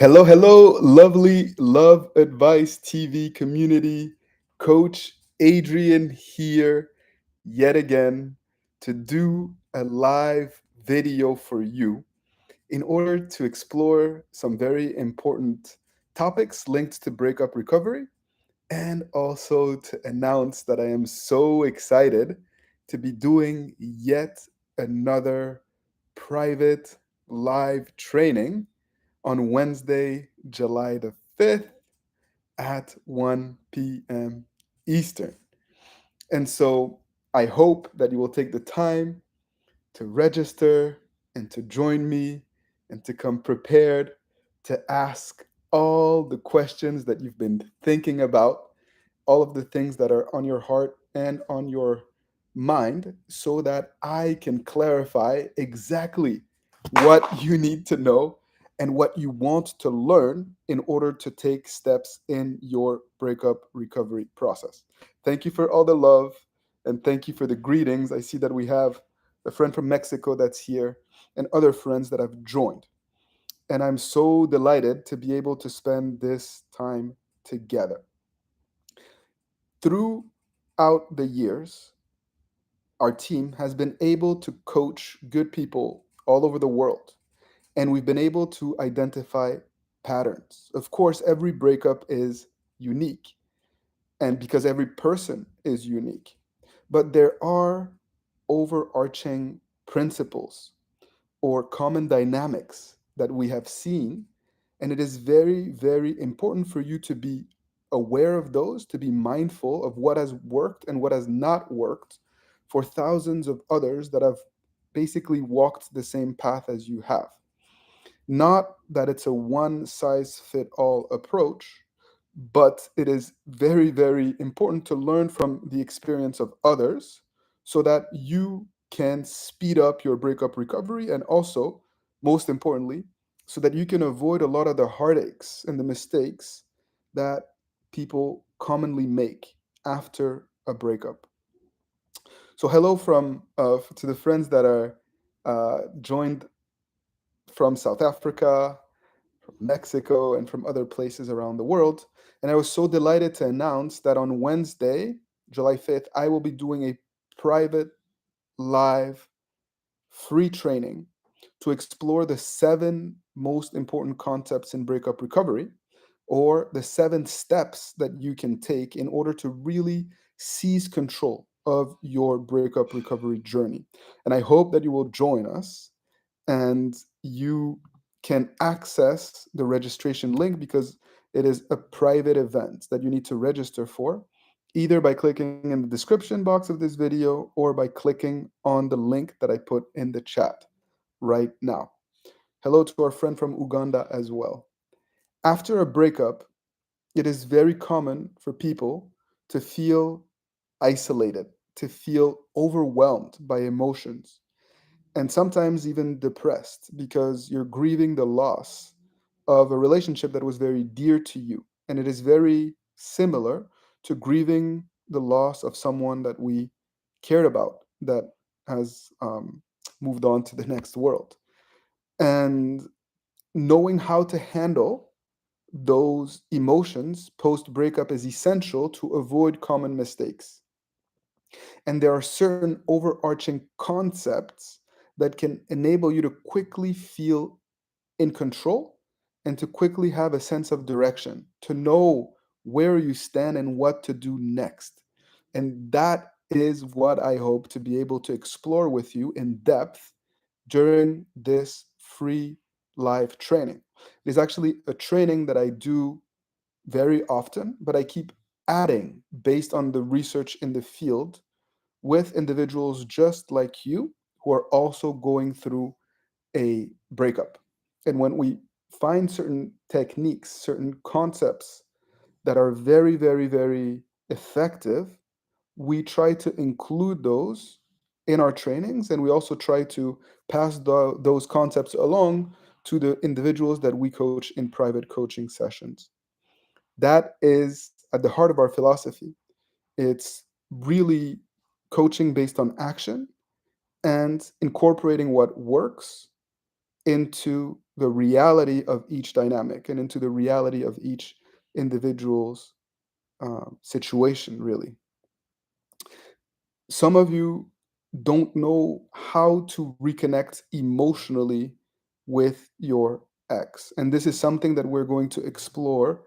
Hello, hello, lovely Love Advice TV community. Coach Adrian here yet again to do a live video for you in order to explore some very important topics linked to breakup recovery and also to announce that I am so excited to be doing yet another private live training on Wednesday, July the 5th at 1 p.m. Eastern. And so I hope that you will take the time to register and to join me and to come prepared to ask all the questions that you've been thinking about, all of the things that are on your heart and on your mind, so that I can clarify exactly what you need to know and what you want to learn in order to take steps in your breakup recovery process. Thank you for all the love and thank you for the greetings. I see that we have a friend from Mexico that's here and other friends that have joined. And I'm so delighted to be able to spend this time together. Throughout the years, our team has been able to coach good people all over the world, and we've been able to identify patterns. Of course, every breakup is unique, and because every person is unique, but there are overarching principles or common dynamics that we have seen. And it is very, very important for you to be aware of those, to be mindful of what has worked and what has not worked for thousands of others that have basically walked the same path as you have. Not that it's a one size fit all approach, but it is very, very important to learn from the experience of others so that you can speed up your breakup recovery and also, most importantly, so that you can avoid a lot of the heartaches and the mistakes that people commonly make after a breakup. So, hello from to the friends that are joined from South Africa, from Mexico, and from other places around the world. And I was so delighted to announce that on Wednesday, July 5th, I will be doing a private, live, free training to explore the 7 most important concepts in breakup recovery, or the 7 steps that you can take in order to really seize control of your breakup recovery journey. And I hope that you will join us and you can access the registration link because it is a private event that you need to register for, either by clicking in the description box of this video or by clicking on the link that I put in the chat right now. Hello to our friend from Uganda as well. After a breakup, it is very common for people to feel isolated, to feel overwhelmed by emotions, and sometimes even depressed because you're grieving the loss of a relationship that was very dear to you. And it is very similar to grieving the loss of someone that we cared about that has moved on to the next world. And knowing how to handle those emotions post breakup is essential to avoid common mistakes. And there are certain overarching concepts that can enable you to quickly feel in control and to quickly have a sense of direction, to know where you stand and what to do next. And that is what I hope to be able to explore with you in depth during this free live training. It is actually a training that I do very often, but I keep adding based on the research in the field with individuals just like you who are also going through a breakup. And when we find certain techniques, certain concepts that are very, very, very effective, we try to include those in our trainings. And we also try to pass those concepts along to the individuals that we coach in private coaching sessions. That is at the heart of our philosophy. It's really coaching based on action and incorporating what works into the reality of each dynamic and into the reality of each individual's situation, really. Some of you don't know how to reconnect emotionally with your ex. And this is something that we're going to explore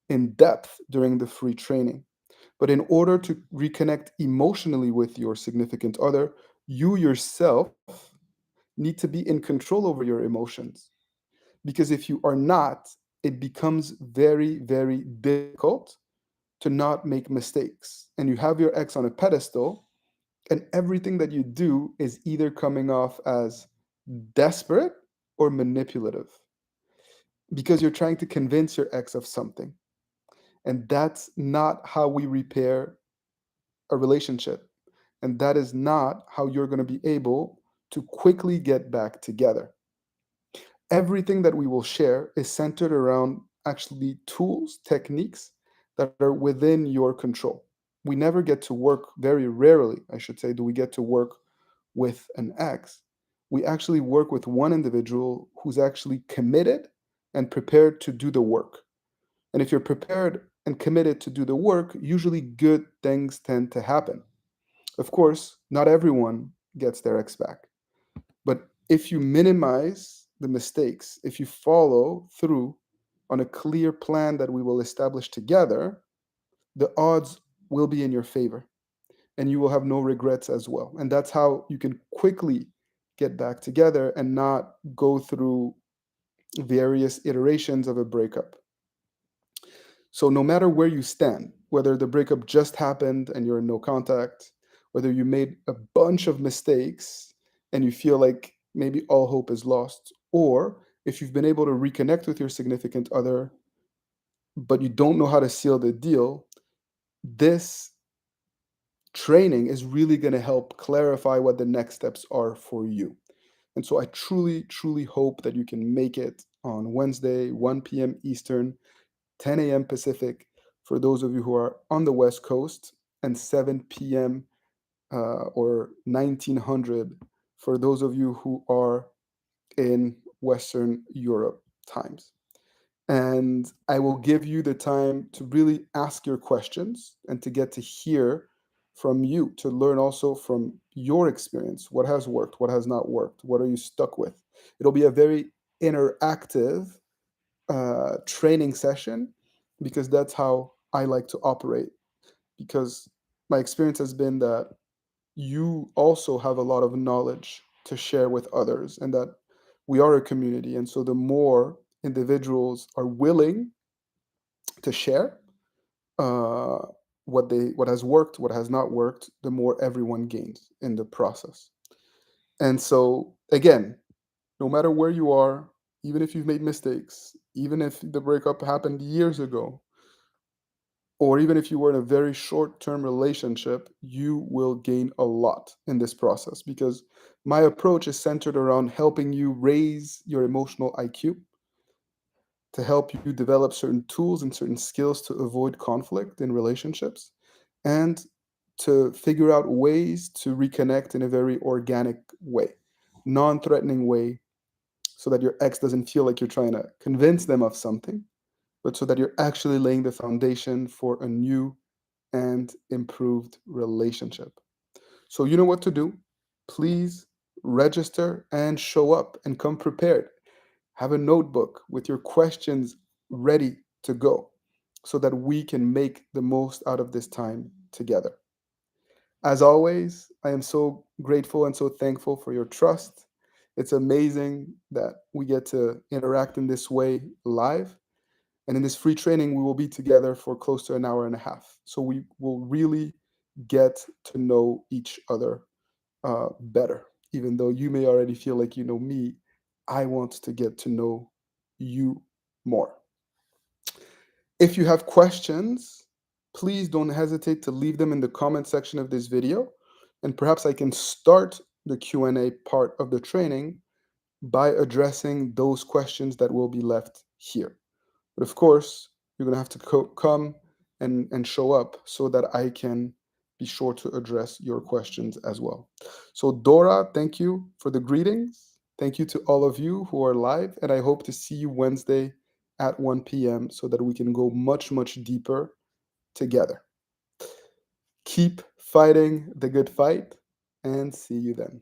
in depth during the free training. But in order to reconnect emotionally with your significant other, you yourself need to be in control over your emotions. Because if you are not, it becomes very, very difficult to not make mistakes. And you have your ex on a pedestal, and everything that you do is either coming off as desperate or manipulative because you're trying to convince your ex of something. And that's not how we repair a relationship. And that is not how you're going to be able to quickly get back together. Everything that we will share is centered around actually tools, techniques that are within your control. We never get to work, very rarely, I should say, do we get to work with an ex. We actually work with one individual who's actually committed and prepared to do the work. And if you're prepared and committed to do the work, usually good things tend to happen. Of course, not everyone gets their ex back. But if you minimize the mistakes, if you follow through on a clear plan that we will establish together, the odds will be in your favor and you will have no regrets as well. And that's how you can quickly get back together and not go through various iterations of a breakup. So, no matter where you stand, whether the breakup just happened and you're in no contact, whether you made a bunch of mistakes and you feel like maybe all hope is lost, or if you've been able to reconnect with your significant other, but you don't know how to seal the deal, this training is really going to help clarify what the next steps are for you. And so I truly, truly hope that you can make it on Wednesday, 1 p.m. Eastern, 10 a.m. Pacific, for those of you who are on the West Coast, and 7 p.m. Or 1900 for those of you who are in Western Europe times. And I will give you the time to really ask your questions and to get to hear from you, to learn also from your experience what has worked, what has not worked, what are you stuck with. It'll be a very interactive training session because that's how I like to operate. Because my experience has been that you also have a lot of knowledge to share with others and that we are a community. And so the more individuals are willing to share uh, what has worked, what has not worked, the more everyone gains in the process. And so again, no matter where you are, even if you've made mistakes, even if the breakup happened years ago, or even if you were in a very short term relationship, you will gain a lot in this process because my approach is centered around helping you raise your emotional IQ, to help you develop certain tools and certain skills to avoid conflict in relationships, and to figure out ways to reconnect in a very organic way, non threatening way, so that your ex doesn't feel like you're trying to convince them of something, but so that you're actually laying the foundation for a new and improved relationship. So, you know what to do. Please register and show up and come prepared. Have a notebook with your questions ready to go so that we can make the most out of this time together. As always, I am so grateful and so thankful for your trust. It's amazing that we get to interact in this way live. And in this free training, we will be together for close to an hour and a half. So we will really get to know each other better. Even though you may already feel like you know me, I want to get to know you more. If you have questions, please don't hesitate to leave them in the comment section of this video. And perhaps I can start the Q&A part of the training by addressing those questions that will be left here. But of course, you're going to have to come and show up so that I can be sure to address your questions as well. So, Dora, thank you for the greetings. Thank you to all of you who are live, and I hope to see you Wednesday at 1 p.m. so that we can go much, much deeper together. Keep fighting the good fight, and see you then.